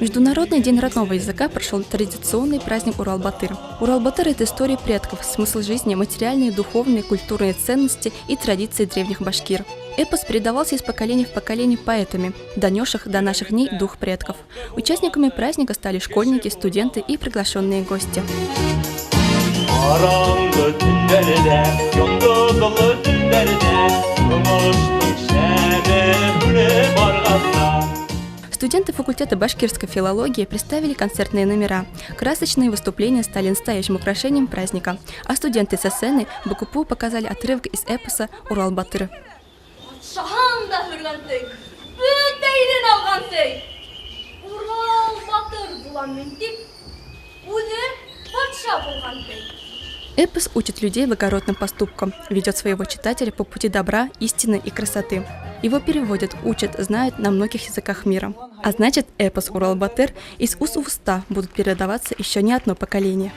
Международный день родного языка прошел традиционный праздник Урал-Батыр. Урал-Батыр – это история предков, смысл жизни, материальные, духовные, культурные ценности и традиции древних башкир. Эпос передавался из поколения в поколение поэтами, донесших до наших дней дух предков. Участниками праздника стали школьники, студенты и приглашенные гости. Студенты факультета башкирской филологии представили концертные номера. Красочные выступления стали настоящим украшением праздника, а студенты со сцены БКПУ показали отрывок из эпоса «Урал-Батыр». Эпос учит людей благородным поступкам, ведет своего читателя по пути добра, истины и красоты. Его переводят, учат, знают на многих языках мира. А значит, эпос Урал-Батыр из уст в уста будут передаваться еще не одно поколение.